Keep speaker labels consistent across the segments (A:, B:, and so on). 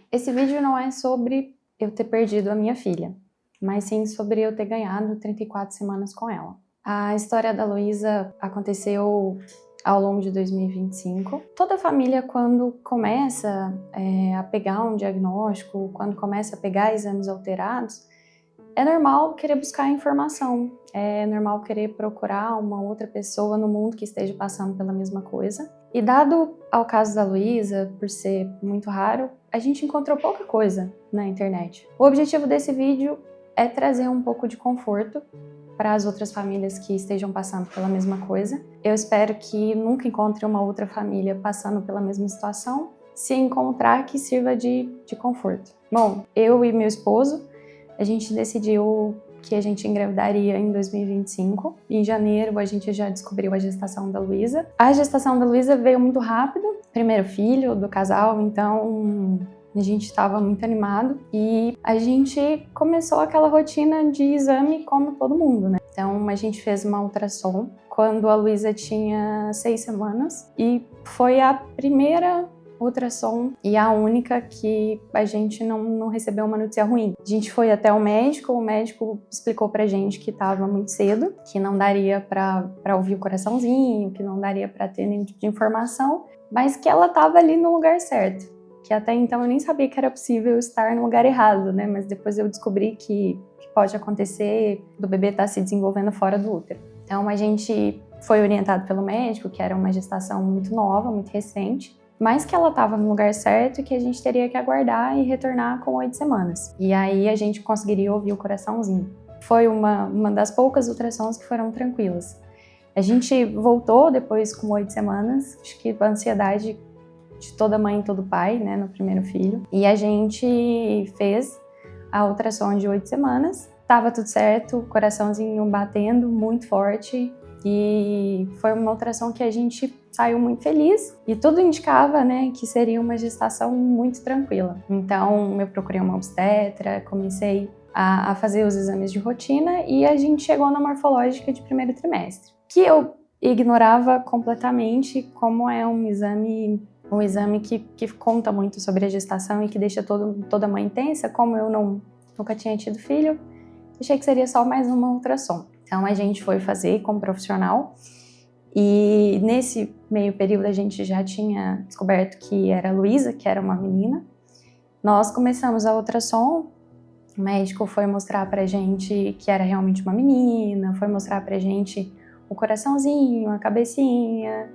A: Esse vídeo não é sobre eu ter perdido a minha filha, mas sim sobre eu ter ganhado 34 semanas com ela. A história da Luísa aconteceu ao longo de 2025. Toda família, quando começa a pegar um diagnóstico, quando começa a pegar exames alterados, é normal querer buscar informação, é normal querer procurar uma outra pessoa no mundo que esteja passando pela mesma coisa. E dado ao caso da Luísa, por ser muito raro, a gente encontrou pouca coisa na internet. O objetivo desse vídeo é trazer um pouco de conforto para as outras famílias que estejam passando pela mesma coisa. Eu espero que nunca encontre uma outra família passando pela mesma situação. Se encontrar, que sirva de conforto. Bom, eu e meu esposo, a gente decidiu que a gente engravidaria em 2025. Em janeiro, a gente já descobriu a gestação da Luísa. A gestação da Luísa veio muito rápido. Primeiro filho do casal, então a gente estava muito animado. E a gente começou aquela rotina de exame como todo mundo, né? Então a gente fez uma ultrassom quando a Luísa tinha 6 semanas. E foi a primeira ultrassom e a única que a gente não recebeu uma notícia ruim. A gente foi até o médico explicou pra gente que estava muito cedo, que não daria pra ouvir o coraçãozinho, que não daria pra ter nenhum tipo de informação, mas que ela estava ali no lugar certo. Que até então eu nem sabia que era possível estar no lugar errado, né? Mas depois eu descobri que pode acontecer do bebê estar se desenvolvendo fora do útero. Então a gente foi orientado pelo médico que era uma gestação muito nova, muito recente, mas que ela estava no lugar certo e que a gente teria que aguardar e retornar com 8 semanas. E aí a gente conseguiria ouvir o coraçãozinho. Foi uma das poucas ultrassons que foram tranquilas. A gente voltou depois com 8 semanas, acho que a ansiedade de toda mãe e todo pai, né, no primeiro filho. E a gente fez a ultrassom de 8 semanas, tava tudo certo, coraçãozinho batendo muito forte. E foi uma ultrassom que a gente saiu muito feliz e tudo indicava, né, que seria uma gestação muito tranquila. Então eu procurei uma obstetra, comecei a fazer os exames de rotina e a gente chegou na morfológica de primeiro trimestre, que eu ignorava completamente, como é um exame que conta muito sobre a gestação e que deixa toda mãe tensa. Como eu nunca tinha tido filho, achei que seria só mais uma ultrassom. Então a gente foi fazer com um profissional e nesse meio período a gente já tinha descoberto que era a Luísa, que era uma menina. Nós começamos a ultrassom, o médico foi mostrar pra gente que era realmente uma menina, foi mostrar pra gente o coraçãozinho, a cabecinha,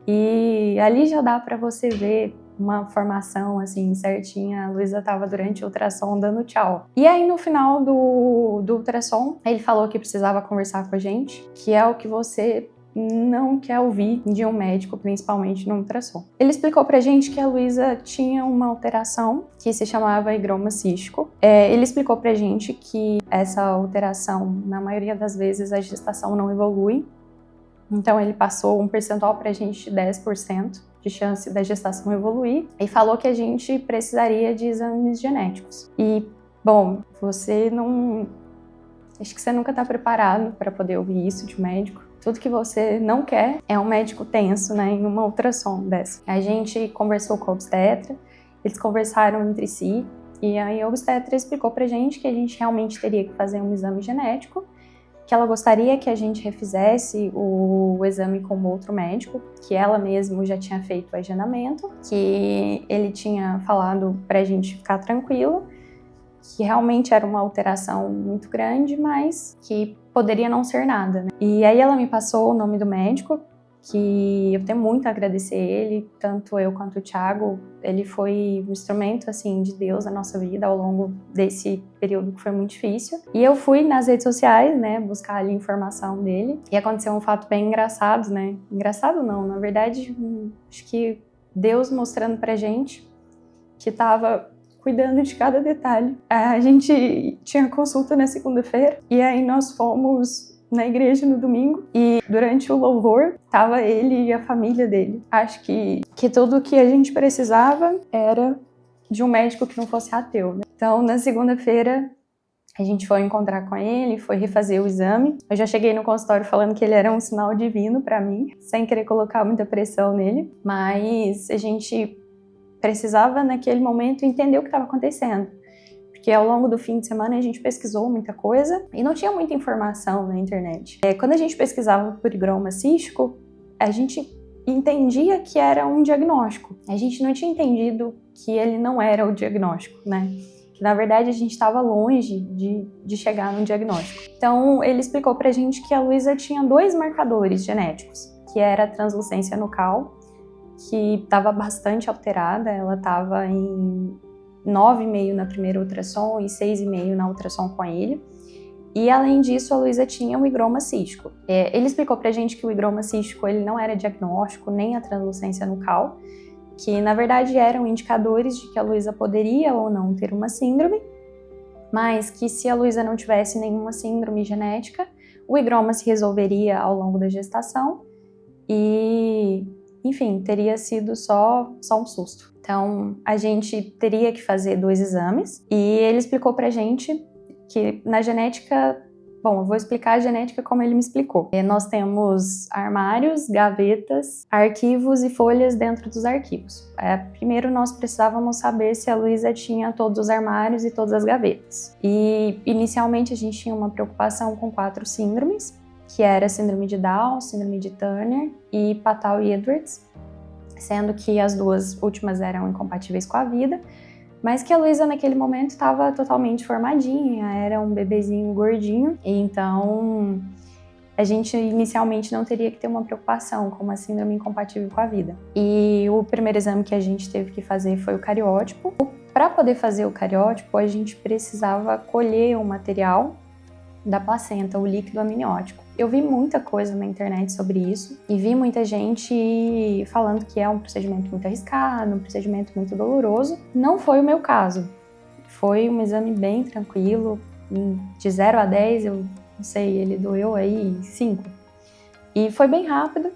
A: e ali já dá pra você ver uma formação assim certinha. A Luísa estava durante o ultrassom dando tchau. E aí no final do ultrassom, ele falou que precisava conversar com a gente, que é o que você não quer ouvir de um médico, principalmente no ultrassom. Ele explicou pra gente que a Luísa tinha uma alteração que se chamava higroma cístico. Ele explicou pra gente que essa alteração, na maioria das vezes, a gestação não evolui. Então ele passou um percentual pra gente de 10% de chance da gestação evoluir e falou que a gente precisaria de exames genéticos. E, bom, acho que você nunca está preparado para poder ouvir isso de um médico. Tudo que você não quer é um médico tenso, né, em uma ultrassom dessa. A gente conversou com a obstetra, eles conversaram entre si e aí a obstetra explicou pra gente que a gente realmente teria que fazer um exame genético, que ela gostaria que a gente refizesse o exame com outro médico, que ela mesma já tinha feito o agendamento, que ele tinha falado pra gente ficar tranquilo, que realmente era uma alteração muito grande, mas que poderia não ser nada, né? E aí ela me passou o nome do médico, que eu tenho muito a agradecer ele, tanto eu quanto o Thiago. Ele foi um instrumento assim de Deus na nossa vida ao longo desse período que foi muito difícil. E eu fui nas redes sociais, né, buscar ali informação dele, e aconteceu um fato bem engraçado, né? Engraçado não, na verdade, acho que Deus mostrando pra gente que tava cuidando de cada detalhe. A gente tinha consulta na segunda-feira e aí nós fomos na igreja no domingo e durante o louvor tava ele e a família dele. Acho que tudo o que a gente precisava era de um médico que não fosse ateu, né? Então na segunda-feira a gente foi encontrar com ele, foi refazer o exame. Eu já cheguei no consultório falando que ele era um sinal divino para mim, sem querer colocar muita pressão nele, mas a gente precisava, naquele momento, entender o que estava acontecendo. Porque ao longo do fim de semana a gente pesquisou muita coisa e não tinha muita informação na internet. Quando a gente pesquisava por higroma cístico, a gente entendia que era um diagnóstico. A gente não tinha entendido que ele não era o diagnóstico, né? Que na verdade a gente estava longe de chegar no diagnóstico. Então ele explicou pra gente que a Luísa tinha 2 marcadores genéticos, que era a translucência nucal, que estava bastante alterada, ela estava em 9,5 na primeira ultrassom e 6,5 na ultrassom com a ilha. E além disso, a Luísa tinha um higroma cístico. Ele explicou pra gente que o higroma cístico ele não era diagnóstico, nem a translucência nucal, que na verdade eram indicadores de que a Luísa poderia ou não ter uma síndrome, mas que se a Luísa não tivesse nenhuma síndrome genética, o higroma se resolveria ao longo da gestação e, enfim, teria sido só um susto. Então, a gente teria que fazer 2 exames e ele explicou pra gente que na genética, bom, eu vou explicar a genética como ele me explicou. Nós temos armários, gavetas, arquivos e folhas dentro dos arquivos. Primeiro nós precisávamos saber se a Luísa tinha todos os armários e todas as gavetas. E inicialmente a gente tinha uma preocupação com 4 síndromes, que era síndrome de Down, síndrome de Turner e Patau-Edwards, sendo que as 2 últimas eram incompatíveis com a vida, mas que a Luísa naquele momento estava totalmente formadinha, era um bebezinho gordinho, e então a gente inicialmente não teria que ter uma preocupação com uma síndrome incompatível com a vida. E o primeiro exame que a gente teve que fazer foi o cariótipo. Para poder fazer o cariótipo, a gente precisava colher o material da placenta, o líquido amniótico. Eu vi muita coisa na internet sobre isso e vi muita gente falando que é um procedimento muito arriscado, um procedimento muito doloroso. Não foi o meu caso. Foi um exame bem tranquilo, de 0 a 10, eu não sei, ele doeu aí 5. E foi bem rápido,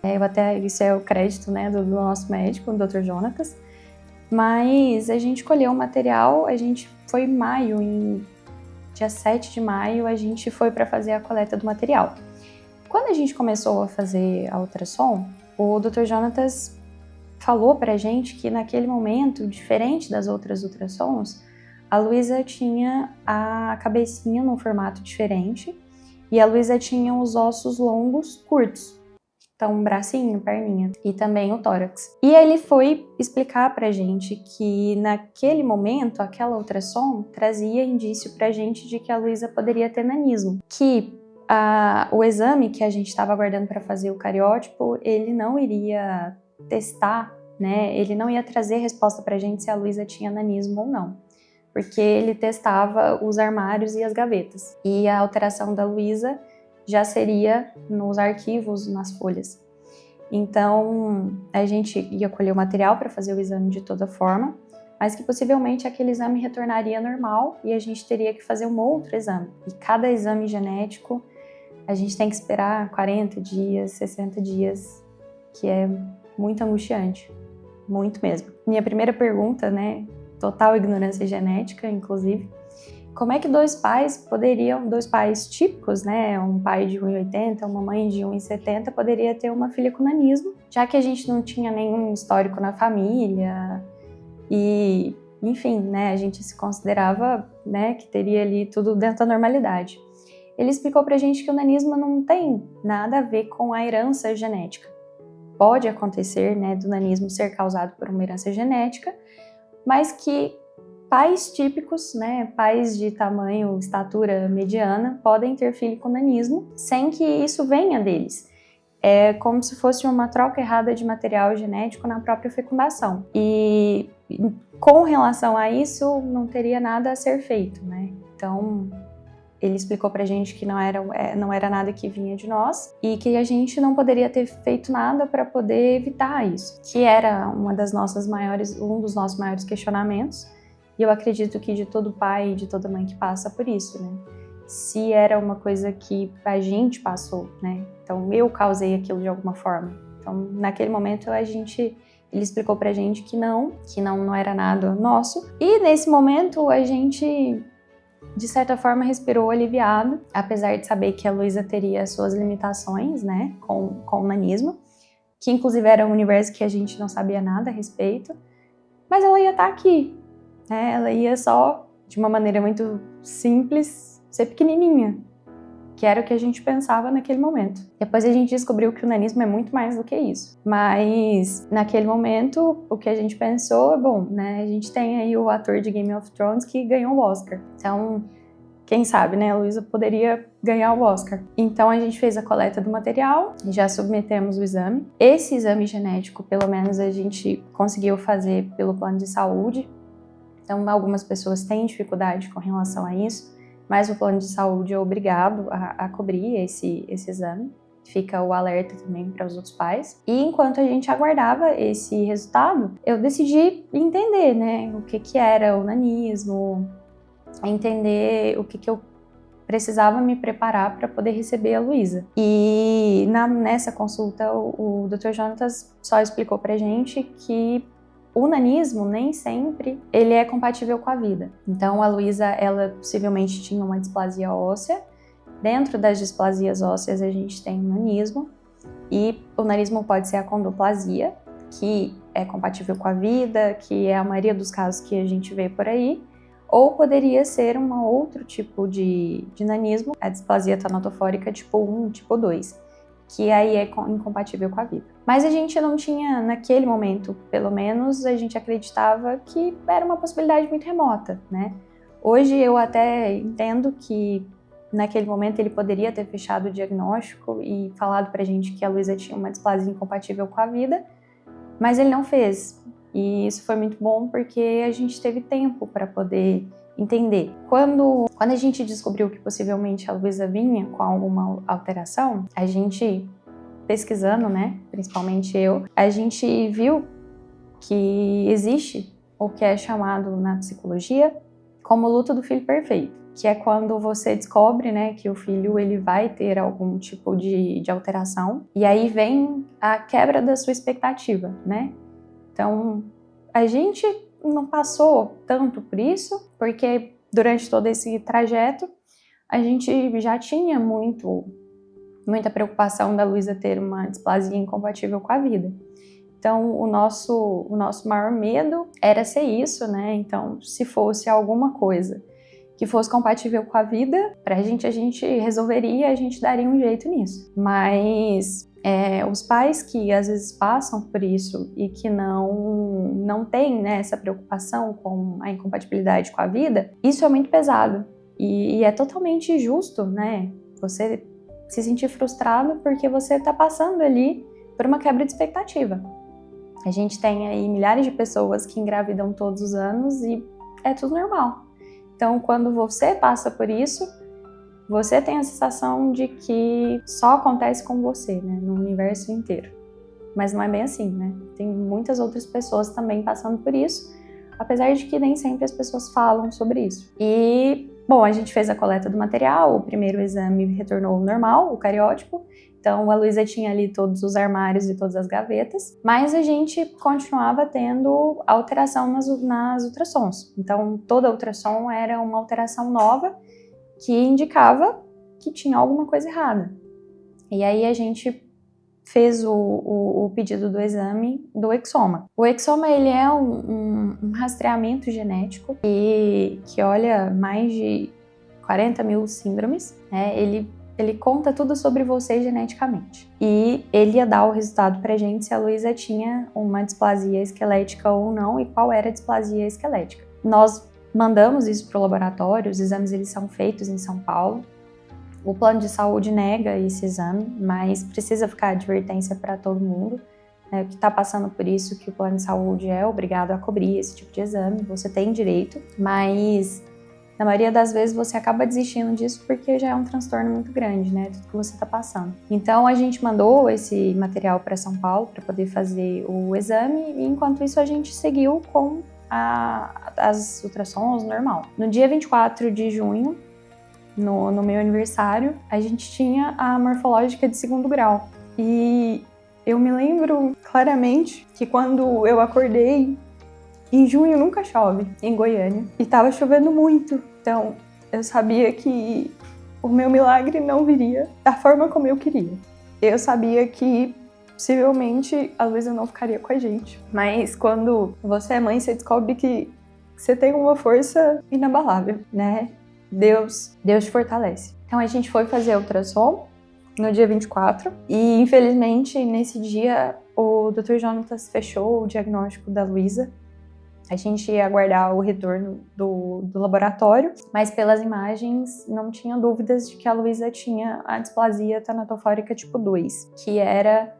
A: isso é o crédito, né, do nosso médico, o Dr. Jonatas. Mas a gente colheu o material, a gente foi em maio, dia 7 de maio, a gente foi para fazer a coleta do material. Quando a gente começou a fazer a ultrassom, o Dr. Jonatas falou pra gente que naquele momento, diferente das outras ultrassons, a Luísa tinha a cabecinha num formato diferente e a Luísa tinha os ossos longos curtos. Então, bracinho, perninha e também o tórax. E ele foi explicar pra gente que naquele momento, aquela ultrassom trazia indício pra gente de que a Luísa poderia ter nanismo. Que o exame que a gente estava aguardando para fazer o cariótipo, ele não iria testar, né? Ele não ia trazer resposta pra gente se a Luísa tinha nanismo ou não. Porque ele testava os armários e as gavetas. E a alteração da Luísa já seria nos arquivos, nas folhas. Então, a gente ia colher o material para fazer o exame de toda forma, mas que possivelmente aquele exame retornaria normal e a gente teria que fazer um outro exame. E cada exame genético, a gente tem que esperar 40 dias, 60 dias, que é muito angustiante, muito mesmo. Minha primeira pergunta, né, total ignorância genética, inclusive, como é que 2 pais típicos, né, um pai de 1,80, uma mãe de 1,70, poderia ter uma filha com nanismo, já que a gente não tinha nenhum histórico na família e, enfim, né, a gente se considerava, né, que teria ali tudo dentro da normalidade. Ele explicou pra gente que o nanismo não tem nada a ver com a herança genética. Pode acontecer, né, do nanismo ser causado por uma herança genética, mas que pais típicos, né, pais de tamanho, estatura mediana, podem ter filho com nanismo sem que isso venha deles. É como se fosse uma troca errada de material genético na própria fecundação. E com relação a isso, não teria nada a ser feito, né? Então, ele explicou pra gente que não era nada que vinha de nós e que a gente não poderia ter feito nada para poder evitar isso, que era um dos nossos maiores questionamentos. E eu acredito que de todo pai e de toda mãe que passa por isso, né? Se era uma coisa que a gente passou, né? Então eu causei aquilo de alguma forma. Então naquele momento ele explicou pra gente que não era nada nosso. E nesse momento a gente, de certa forma, respirou aliviado, apesar de saber que a Luísa teria suas limitações, né, com o nanismo, que inclusive era um universo que a gente não sabia nada a respeito, mas ela ia estar aqui, né? Ela ia só, de uma maneira muito simples, ser pequenininha, que era o que a gente pensava naquele momento. Depois a gente descobriu que o nanismo é muito mais do que isso. Mas, naquele momento, o que a gente pensou, bom, né, a gente tem aí o ator de Game of Thrones que ganhou o Oscar. Então, quem sabe, né, a Luísa poderia ganhar o Oscar. Então, a gente fez a coleta do material, já submetemos o exame. Esse exame genético, pelo menos, a gente conseguiu fazer pelo plano de saúde. Então, algumas pessoas têm dificuldade com relação a isso, mas o plano de saúde é obrigado a cobrir esse exame. Fica o alerta também para os outros pais. E enquanto a gente aguardava esse resultado, eu decidi entender, né, o que era o nanismo, entender o que eu precisava me preparar para poder receber a Luísa. E nessa consulta, o Dr. Jonatas só explicou pra gente que o nanismo nem sempre ele é compatível com a vida. Então a Luísa, ela possivelmente tinha uma displasia óssea. Dentro das displasias ósseas a gente tem o nanismo, e o nanismo pode ser a condoplasia, que é compatível com a vida, que é a maioria dos casos que a gente vê por aí, ou poderia ser um outro tipo de nanismo, a displasia tanatofórica tipo 1, tipo 2, que aí é incompatível com a vida. Mas a gente não tinha, naquele momento, pelo menos, a gente acreditava que era uma possibilidade muito remota, né? Hoje eu até entendo que naquele momento ele poderia ter fechado o diagnóstico e falado pra gente que a Luísa tinha uma displasia incompatível com a vida, mas ele não fez. E isso foi muito bom porque a gente teve tempo para poder entender. Quando a gente descobriu que possivelmente a Luísa vinha com alguma alteração, a gente, pesquisando, né, principalmente eu, a gente viu que existe o que é chamado na psicologia como luto do filho perfeito, que é quando você descobre, né, que o filho ele vai ter algum tipo de alteração, e aí vem a quebra da sua expectativa, né? Então, a gente não passou tanto por isso, porque durante todo esse trajeto, a gente já tinha muita preocupação da Luísa ter uma displasia incompatível com a vida. Então, o nosso maior medo era ser isso, né? Então, se fosse alguma coisa que fosse compatível com a vida, a gente resolveria, a gente daria um jeito nisso. Mas os pais que às vezes passam por isso e que não têm, né, essa preocupação com a incompatibilidade com a vida, isso é muito pesado. E é totalmente justo, né? Você se sentir frustrado porque você está passando ali por uma quebra de expectativa. A gente tem aí milhares de pessoas que engravidam todos os anos e é tudo normal. Então, quando você passa por isso, você tem a sensação de que só acontece com você, né, no universo inteiro. Mas não é bem assim, né? Tem muitas outras pessoas também passando por isso, apesar de que nem sempre as pessoas falam sobre isso. E, bom, a gente fez a coleta do material, o primeiro exame retornou normal, o cariótipo. Então, a Luísa tinha ali todos os armários e todas as gavetas, mas a gente continuava tendo alteração nas ultrassons. Então, toda ultrassom era uma alteração nova que indicava que tinha alguma coisa errada. E aí a gente fez o pedido do exame do exoma. O exoma, ele é um rastreamento genético que olha mais de 40 mil síndromes, né? Ele conta tudo sobre você geneticamente. E ele ia dar o resultado pra gente se a Luísa tinha uma displasia esquelética ou não e qual era a displasia esquelética. Nós mandamos isso para o laboratório, os exames eles são feitos em São Paulo. O plano de saúde nega esse exame, mas precisa ficar advertência para todo mundo, né, que está passando por isso, que o plano de saúde é obrigado a cobrir esse tipo de exame, você tem direito, mas na maioria das vezes você acaba desistindo disso porque já é um transtorno muito grande, né, tudo que você está passando. Então a gente mandou esse material para São Paulo para poder fazer o exame e enquanto isso a gente seguiu com as ultrassons normal. No dia 24 de junho, no meu aniversário, a gente tinha a morfológica de 2º grau. E eu me lembro claramente que quando eu acordei, em junho nunca chove em Goiânia, e estava chovendo muito. Então eu sabia que o meu milagre não viria da forma como eu queria. Eu sabia que possivelmente a Luísa não ficaria com a gente. Mas quando você é mãe, você descobre que você tem uma força inabalável, né? Deus te fortalece. Então a gente foi fazer ultrassom no dia 24 e infelizmente nesse dia o Dr. Jonatas fechou o diagnóstico da Luísa. A gente ia aguardar o retorno do laboratório, mas pelas imagens não tinha dúvidas de que a Luísa tinha a displasia tanatofórica tipo 2, que era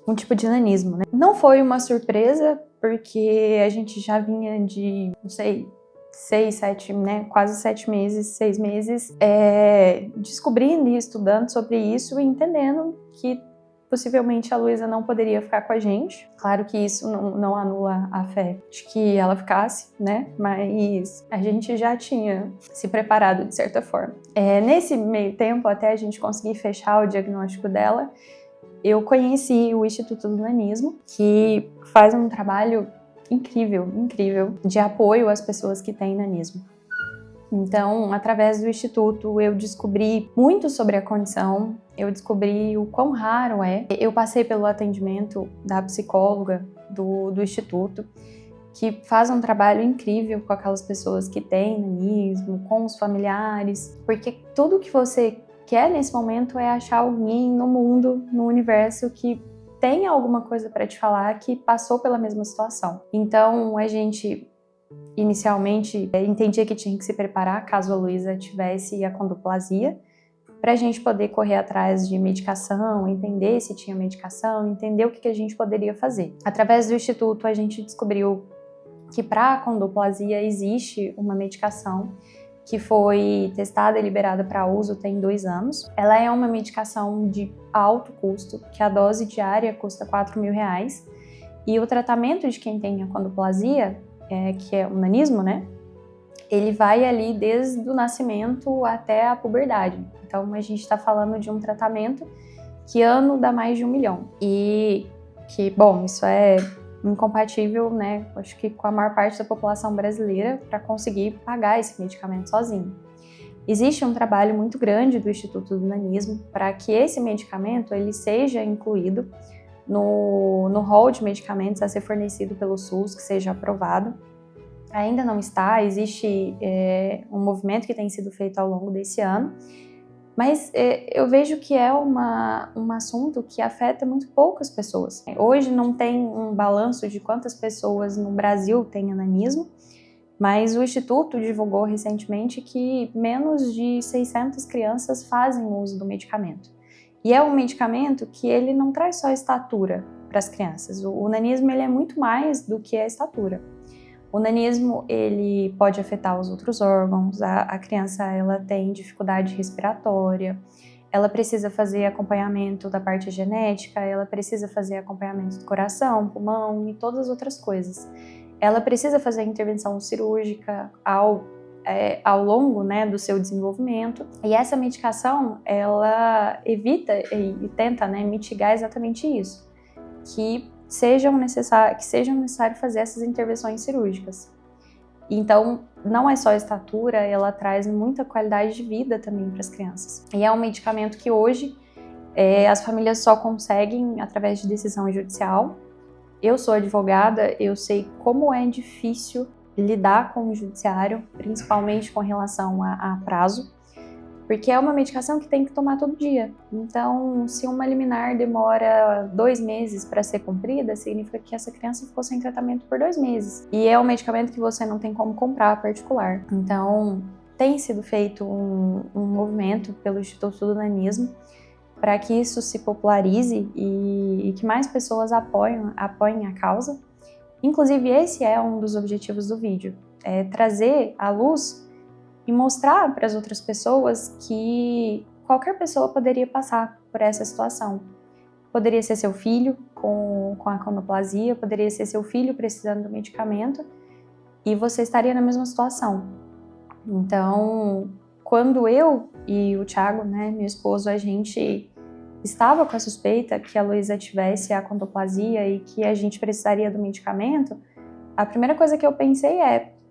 A: um tipo de nanismo, né? Não foi uma surpresa, porque a gente já vinha de, não sei, 6, 7, né? Quase 7 meses, 6 meses, descobrindo e estudando sobre isso e entendendo que possivelmente a Luísa não poderia ficar com a gente. Claro que isso não anula a fé de que ela ficasse, né? Mas a gente já tinha se preparado de certa forma. Nesse meio tempo, até a gente conseguir fechar o diagnóstico dela, eu conheci o Instituto do Nanismo, que faz um trabalho incrível de apoio às pessoas que têm nanismo. Então, através do Instituto, eu descobri muito sobre a condição, eu descobri o quão raro é. Eu passei pelo atendimento da psicóloga do Instituto, que faz um trabalho incrível com aquelas pessoas que têm nanismo, com os familiares, porque tudo que você quer nesse momento é achar alguém no mundo, no universo, que tem alguma coisa para te falar que passou pela mesma situação. Então, a gente inicialmente entendia que tinha que se preparar caso a Luísa tivesse achondroplasia, para a gente poder correr atrás de medicação, entender se tinha medicação, entender o que a gente poderia fazer. Através do Instituto, a gente descobriu que para achondroplasia existe uma medicação que foi testada e liberada para uso tem 2 anos. Ela é uma medicação de alto custo, que a dose diária custa R$4.000, e o tratamento de quem tem achondroplasia, que é o nanismo, né? Ele vai ali desde o nascimento até a puberdade. Então a gente está falando de um tratamento que ano dá mais de R$1 milhão. E que, bom, isso é incompatível, né? Acho que com a maior parte da população brasileira para conseguir pagar esse medicamento sozinho. Existe um trabalho muito grande do Instituto do Nanismo para que esse medicamento ele seja incluído no rol de medicamentos a ser fornecido pelo SUS, que seja aprovado. Ainda não está, existe um movimento que tem sido feito ao longo desse ano, mas eu vejo que é um assunto que afeta muito poucas pessoas. Hoje não tem um balanço de quantas pessoas no Brasil têm nanismo, mas o Instituto divulgou recentemente que menos de 600 crianças fazem uso do medicamento. E é um medicamento que ele não traz só estatura para as crianças. O nanismo ele é muito mais do que a estatura. O nanismo ele pode afetar os outros órgãos, a criança ela tem dificuldade respiratória, ela precisa fazer acompanhamento da parte genética, ela precisa fazer acompanhamento do coração, pulmão e todas as outras coisas. Ela precisa fazer intervenção cirúrgica ao longo, né, do seu desenvolvimento. E essa medicação, ela evita e tenta, né, mitigar exatamente isso, que seja necessário fazer essas intervenções cirúrgicas. Então, não é só a estatura, ela traz muita qualidade de vida também para as crianças. E é um medicamento que hoje as famílias só conseguem através de decisão judicial. Eu sou advogada, eu sei como é difícil lidar com o judiciário, principalmente com relação a prazo, porque é uma medicação que tem que tomar todo dia. Então, se uma liminar demora 2 meses para ser cumprida, significa que essa criança ficou sem tratamento por 2 meses. E é um medicamento que você não tem como comprar particular. Então, tem sido feito um movimento pelo Instituto do Nanismo para que isso se popularize e que mais pessoas apoiem a causa. Inclusive, esse é um dos objetivos do vídeo, é trazer à luz e mostrar para as outras pessoas que qualquer pessoa poderia passar por essa situação. Poderia ser seu filho com achondroplasia, poderia ser seu filho precisando do medicamento e você estaria na mesma situação. Então, quando eu e o Thiago, né, meu esposo, a gente estava com a suspeita que a Luísa tivesse achondroplasia e que a gente precisaria do medicamento, a primeira coisa que eu pensei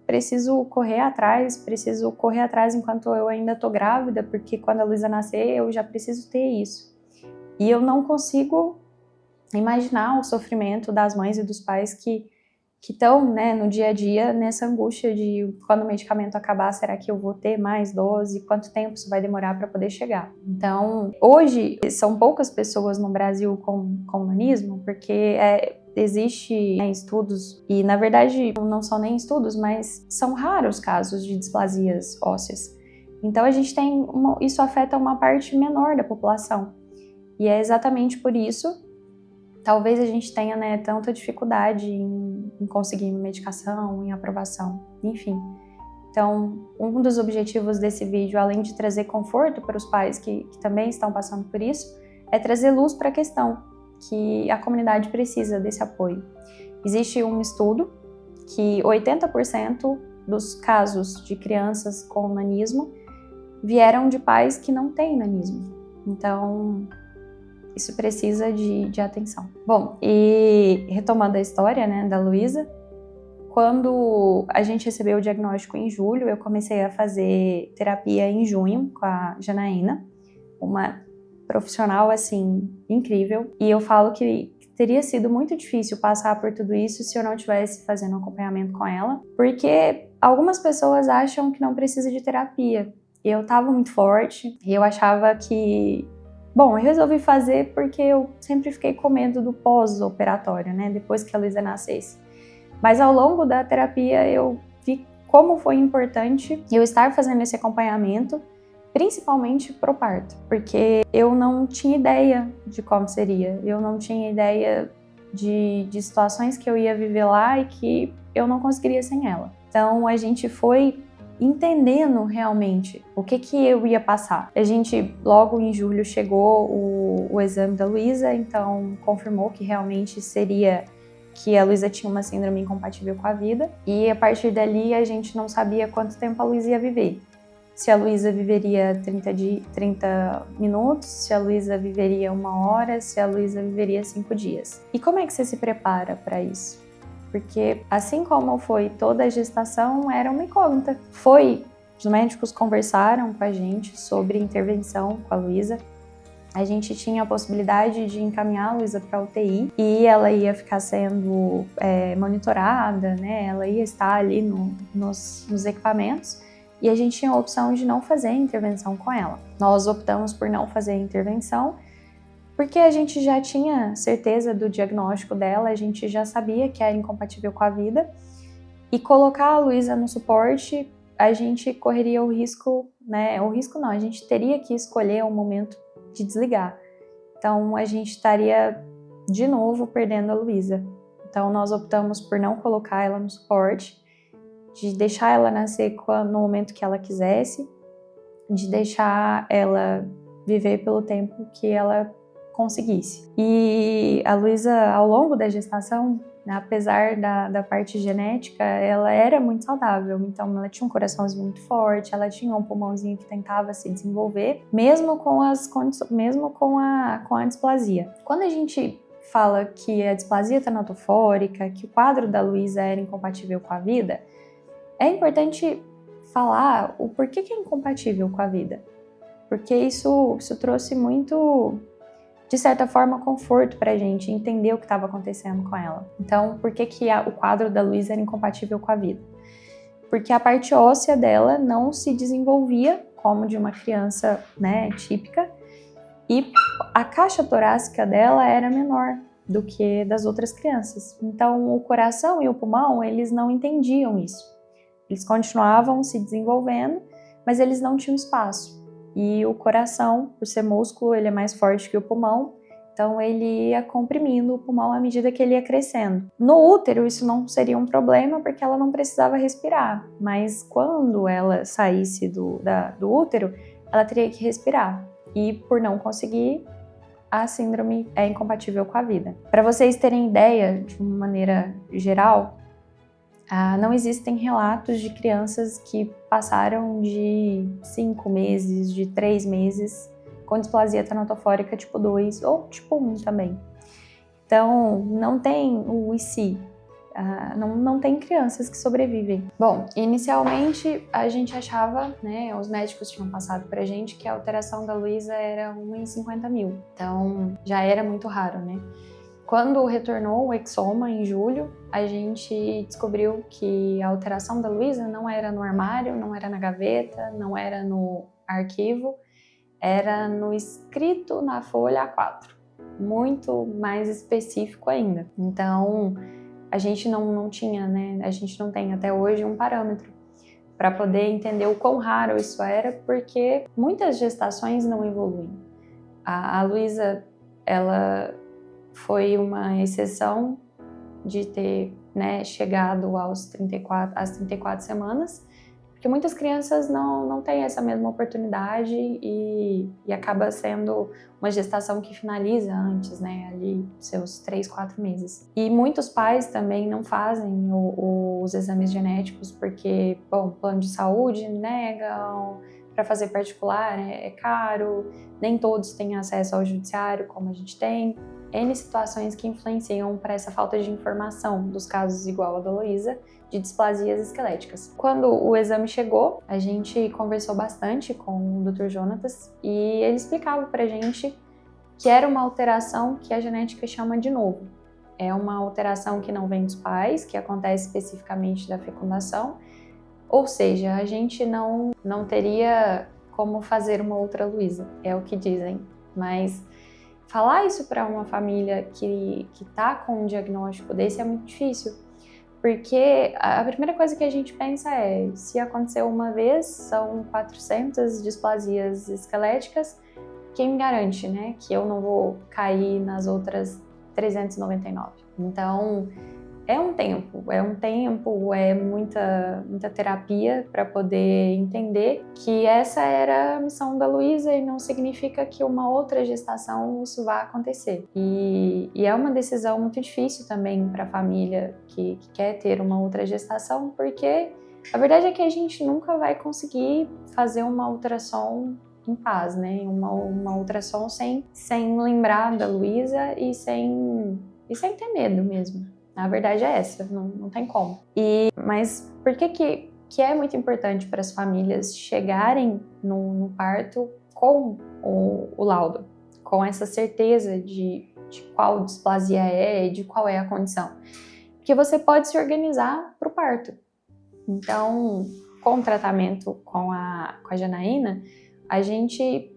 A: preciso correr atrás enquanto eu ainda tô grávida, porque quando a Luísa nascer eu já preciso ter isso. E eu não consigo imaginar o sofrimento das mães e dos pais que estão, né, no dia a dia nessa angústia de quando o medicamento acabar, será que eu vou ter mais dose? Quanto tempo isso vai demorar para poder chegar? Então, hoje, são poucas pessoas no Brasil com nanismo, porque existe, né, estudos, e na verdade não são nem estudos, mas são raros casos de displasias ósseas. Então, a gente tem isso afeta uma parte menor da população. E é exatamente por isso talvez a gente tenha, né, tanta dificuldade em conseguir medicação, em aprovação, enfim. Então, um dos objetivos desse vídeo, além de trazer conforto para os pais que também estão passando por isso, é trazer luz para a questão, que a comunidade precisa desse apoio. Existe um estudo que 80% dos casos de crianças com nanismo vieram de pais que não têm nanismo. Então, isso precisa de atenção. Bom, e retomando a história, né, da Luísa, quando a gente recebeu o diagnóstico em julho, eu comecei a fazer terapia em junho com a Janaína, uma profissional, assim, incrível. E eu falo que teria sido muito difícil passar por tudo isso se eu não estivesse fazendo acompanhamento com ela, porque algumas pessoas acham que não precisa de terapia. Eu estava muito forte e eu achava que... Bom, eu resolvi fazer porque eu sempre fiquei com medo do pós-operatório, né? Depois que a Luísa nascesse. Mas ao longo da terapia eu vi como foi importante eu estar fazendo esse acompanhamento, principalmente pro parto, porque eu não tinha ideia de como seria, eu não tinha ideia de situações que eu ia viver lá e que eu não conseguiria sem ela. Então a gente foi entendendo realmente o que eu ia passar. A gente, logo em julho, chegou o exame da Luísa, então confirmou que realmente seria que a Luísa tinha uma síndrome incompatível com a vida, e a partir dali a gente não sabia quanto tempo a Luísa ia viver. Se a Luísa viveria 30 minutos, se a Luísa viveria 1 hora, se a Luísa viveria 5 dias. E como é que você se prepara para isso? Porque assim como foi toda a gestação, era uma incógnita. Os médicos conversaram com a gente sobre intervenção com a Luísa. A gente tinha a possibilidade de encaminhar a Luísa para a UTI e ela ia ficar sendo monitorada, né? Ela ia estar ali nos equipamentos e a gente tinha a opção de não fazer a intervenção com ela. Nós optamos por não fazer a intervenção porque a gente já tinha certeza do diagnóstico dela, a gente já sabia que era incompatível com a vida, e colocar a Luísa no suporte, a gente correria o risco, né? O risco não, a gente teria que escolher um momento de desligar. Então a gente estaria de novo perdendo a Luísa. Então nós optamos por não colocar ela no suporte, de deixar ela nascer no momento que ela quisesse, de deixar ela viver pelo tempo que ela conseguisse. E a Luísa, ao longo da gestação, apesar da parte genética, ela era muito saudável. Então, ela tinha um coraçãozinho muito forte, ela tinha um pulmãozinho que tentava se desenvolver, mesmo com a displasia. Quando a gente fala que a displasia tanatofórica, que o quadro da Luísa era incompatível com a vida, é importante falar o porquê que é incompatível com a vida. Porque isso trouxe muito, de certa forma, conforto pra gente entender o que estava acontecendo com ela. Então, por que o quadro da Luísa era incompatível com a vida? Porque a parte óssea dela não se desenvolvia como de uma criança, né, típica, e a caixa torácica dela era menor do que das outras crianças. Então, o coração e o pulmão, eles não entendiam isso. Eles continuavam se desenvolvendo, mas eles não tinham espaço. E o coração, por ser músculo, ele é mais forte que o pulmão, então ele ia comprimindo o pulmão à medida que ele ia crescendo. No útero, isso não seria um problema, porque ela não precisava respirar, mas quando ela saísse do útero, ela teria que respirar. E por não conseguir, a síndrome é incompatível com a vida. Para vocês terem ideia, de uma maneira geral, não existem relatos de crianças que passaram de 5 meses, de 3 meses com displasia tanatofórica tipo 2 ou tipo 1 também. Então, não tem o IC, não tem crianças que sobrevivem. Bom, inicialmente a gente achava, né, os médicos tinham passado pra gente que a alteração da Luísa era 1 em 50 mil. Então, já era muito raro, né? Quando retornou o exoma em julho, a gente descobriu que a alteração da Luísa não era no armário, não era na gaveta, não era no arquivo, era no escrito na folha A4, muito mais específico ainda. Então, a gente não tinha, né? A gente não tem até hoje um parâmetro para poder entender o quão raro isso era, porque muitas gestações não evoluem. A Luísa, ela foi uma exceção de ter, né, chegado às 34 semanas, porque muitas crianças não têm essa mesma oportunidade e acaba sendo uma gestação que finaliza antes, né, ali seus 3, 4 meses. E muitos pais também não fazem os exames genéticos porque, bom, plano de saúde negam, para fazer particular é caro, nem todos têm acesso ao judiciário como a gente tem. N situações que influenciam para essa falta de informação dos casos igual a da Luísa, de displasias esqueléticas. Quando o exame chegou, a gente conversou bastante com o Dr. Jonatas e ele explicava pra gente que era uma alteração que a genética chama de novo. É uma alteração que não vem dos pais, que acontece especificamente da fecundação, ou seja, a gente não teria como fazer uma outra Luísa, é o que dizem, mas falar isso para uma família que tá com um diagnóstico desse é muito difícil, porque a primeira coisa que a gente pensa é, se aconteceu uma vez, são 400 displasias esqueléticas, quem me garante, né, que eu não vou cair nas outras 399? Então, é muita terapia para poder entender que essa era a missão da Luísa e não significa que uma outra gestação isso vá acontecer. E é uma decisão muito difícil também para a família que quer ter uma outra gestação, porque a verdade é que a gente nunca vai conseguir fazer uma ultrassom em paz, né? Uma ultrassom sem lembrar da Luísa e sem ter medo mesmo. A verdade é essa, não tem como. Mas por que é muito importante para as famílias chegarem no parto com o laudo, com essa certeza de qual displasia é, de qual é a condição? Porque você pode se organizar para o parto. Então, com o tratamento com a Janaína,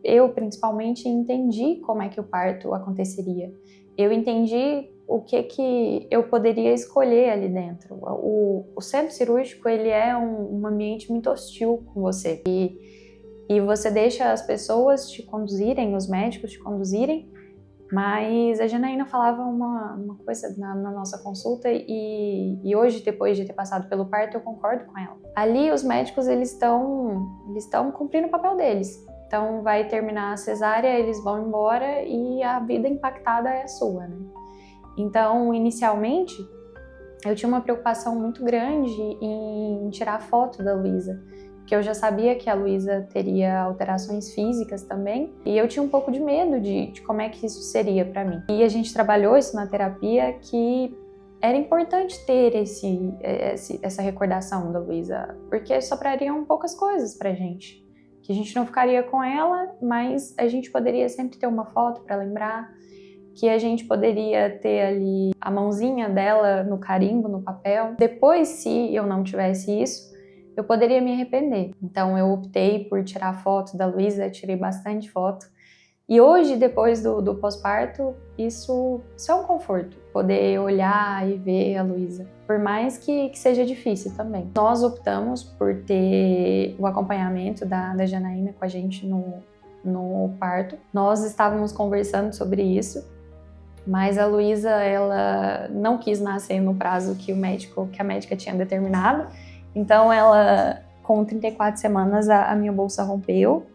A: eu principalmente entendi como é que o parto aconteceria. Eu entendi o que eu poderia escolher ali dentro. O centro cirúrgico, ele é um ambiente muito hostil com você. E você deixa as pessoas te conduzirem, os médicos te conduzirem, mas a Janaína falava uma coisa na nossa consulta e hoje, depois de ter passado pelo parto, eu concordo com ela. Ali, os médicos, eles estão cumprindo o papel deles. Então, vai terminar a cesárea, eles vão embora e a vida impactada é a sua, né? Então, inicialmente, eu tinha uma preocupação muito grande em tirar foto da Luísa, porque eu já sabia que a Luísa teria alterações físicas também, e eu tinha um pouco de medo de como é que isso seria para mim. E a gente trabalhou isso na terapia, que era importante ter essa recordação da Luísa, porque sobrariam poucas coisas pra gente. Que a gente não ficaria com ela, mas a gente poderia sempre ter uma foto para lembrar, que a gente poderia ter ali a mãozinha dela no carimbo, no papel. Depois, se eu não tivesse isso, eu poderia me arrepender. Então, eu optei por tirar foto da Luísa, tirei bastante foto. E hoje, depois do pós-parto, isso é um conforto, poder olhar e ver a Luísa, por mais que seja difícil também. Nós optamos por ter o acompanhamento da Janaína com a gente no parto. Nós estávamos conversando sobre isso, mas a Luísa, ela não quis nascer no prazo que a médica tinha determinado. Então, ela, com 34 semanas, a minha bolsa rompeu.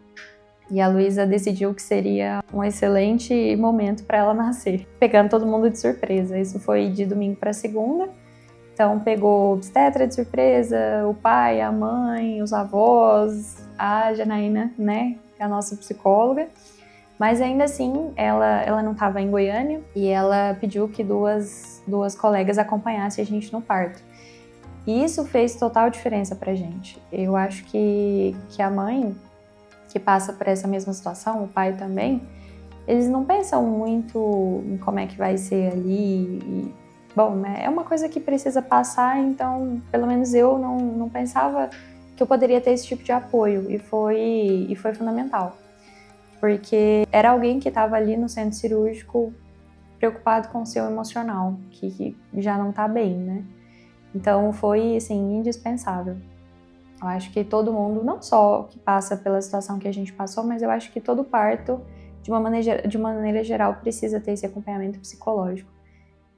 A: E a Luísa decidiu que seria um excelente momento para ela nascer, pegando todo mundo de surpresa. Isso foi de domingo para segunda. Então, pegou o obstetra de surpresa, o pai, a mãe, os avós, a Janaína, né, que é a nossa psicóloga. Mas ainda assim, ela não estava em Goiânia e ela pediu que duas colegas acompanhassem a gente no parto. E isso fez total diferença pra gente. Eu acho que a mãe, que passa por essa mesma situação, o pai também, eles não pensam muito em como é que vai ser ali. Bom, né, é uma coisa que precisa passar, então pelo menos eu não pensava que eu poderia ter esse tipo de apoio, e foi fundamental, porque era alguém que estava ali no centro cirúrgico preocupado com o seu emocional, que já não está bem, né? Então foi, assim, indispensável. Eu acho que todo mundo, não só que passa pela situação que a gente passou, mas eu acho que todo parto, de uma maneira geral, precisa ter esse acompanhamento psicológico,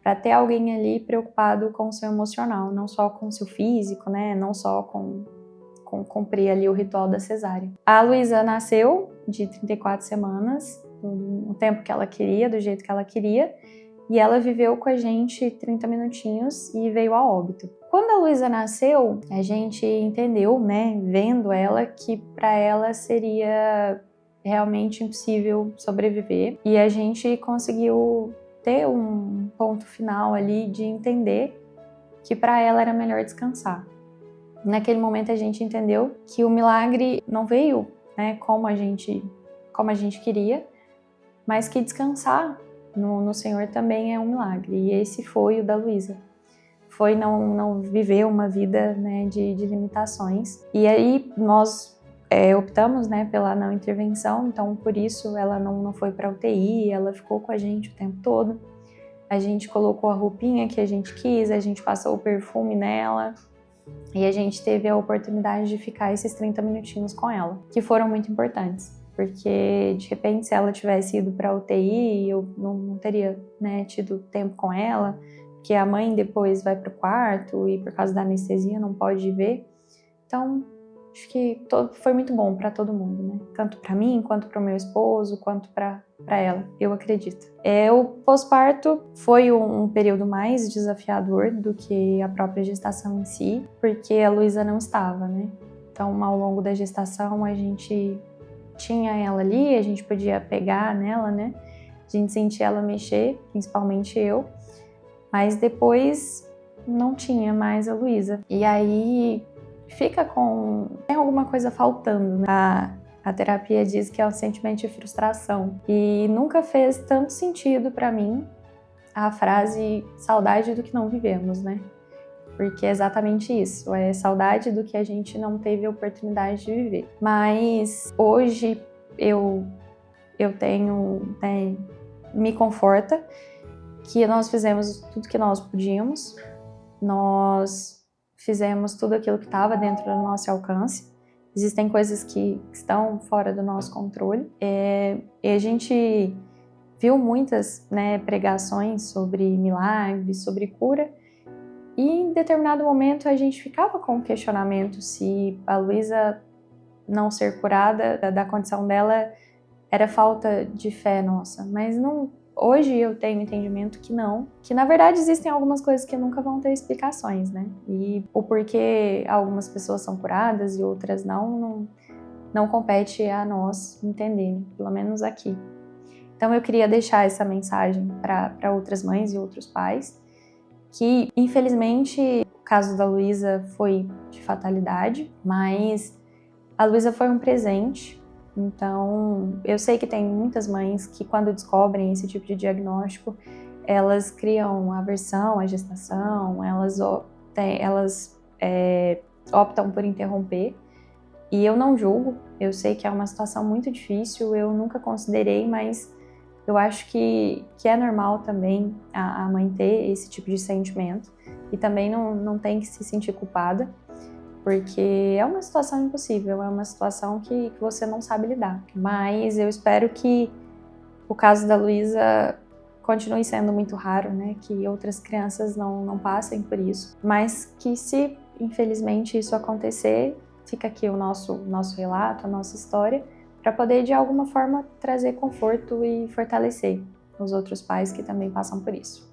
A: para ter alguém ali preocupado com o seu emocional, não só com o seu físico, né? Não só com cumprir ali o ritual da cesárea. A Luísa nasceu de 34 semanas, no tempo que ela queria, do jeito que ela queria, e ela viveu com a gente 30 minutinhos e veio a óbito. Quando a Luísa nasceu, a gente entendeu, né, vendo ela, que para ela seria realmente impossível sobreviver, e a gente conseguiu ter um ponto final ali de entender que para ela era melhor descansar. Naquele momento a gente entendeu que o milagre não veio, né, como a gente queria, mas que descansar no Senhor também é um milagre. E esse foi o da Luísa. Foi não viver uma vida, né, de limitações. E aí nós optamos, né, pela não intervenção, então por isso ela não foi para UTI, ela ficou com a gente o tempo todo. A gente colocou a roupinha que a gente quis, a gente passou o perfume nela. E a gente teve a oportunidade de ficar esses 30 minutinhos com ela, que foram muito importantes, porque de repente se ela tivesse ido para a UTI, eu não teria, né, tido tempo com ela, porque a mãe depois vai para o quarto e por causa da anestesia não pode ver. Então, acho que foi muito bom para todo mundo, né? Tanto para mim, quanto para o meu esposo, quanto para ela, eu acredito. O pós-parto foi um período mais desafiador do que a própria gestação em si, porque a Luísa não estava, né? Então, ao longo da gestação, a gente tinha ela ali, a gente podia pegar nela, né? A gente sentia ela mexer, principalmente eu, mas depois não tinha mais a Luísa. E aí tem alguma coisa faltando, né? A terapia diz que é um sentimento de frustração. E nunca fez tanto sentido para mim a frase saudade do que não vivemos, né? Porque é exatamente isso, é saudade do que a gente não teve a oportunidade de viver. Mas hoje eu tenho, né, me conforta que nós fizemos tudo que nós podíamos, nós fizemos tudo aquilo que estava dentro do nosso alcance. Existem coisas que estão fora do nosso controle. E a gente viu muitas, né, pregações sobre milagres, sobre cura, e em determinado momento a gente ficava com o questionamento se a Luísa não ser curada da condição dela era falta de fé nossa, mas não. Hoje eu tenho entendimento que não, que na verdade existem algumas coisas que nunca vão ter explicações, né? E o porquê algumas pessoas são curadas e outras não compete a nós entender, pelo menos aqui. Então eu queria deixar essa mensagem para outras mães e outros pais, que infelizmente o caso da Luísa foi de fatalidade, mas a Luísa foi um presente. Então, eu sei que tem muitas mães que, quando descobrem esse tipo de diagnóstico, elas criam aversão à gestação, elas optam por interromper. E eu não julgo, eu sei que é uma situação muito difícil, eu nunca considerei, mas eu acho que é normal também a mãe ter esse tipo de sentimento. E também não tem que se sentir culpada, porque é uma situação impossível, é uma situação que você não sabe lidar. Mas eu espero que o caso da Luísa continue sendo muito raro, né? Que outras crianças não passem por isso. Mas que se, infelizmente, isso acontecer, fica aqui o nosso relato, a nossa história, para poder, de alguma forma, trazer conforto e fortalecer os outros pais que também passam por isso.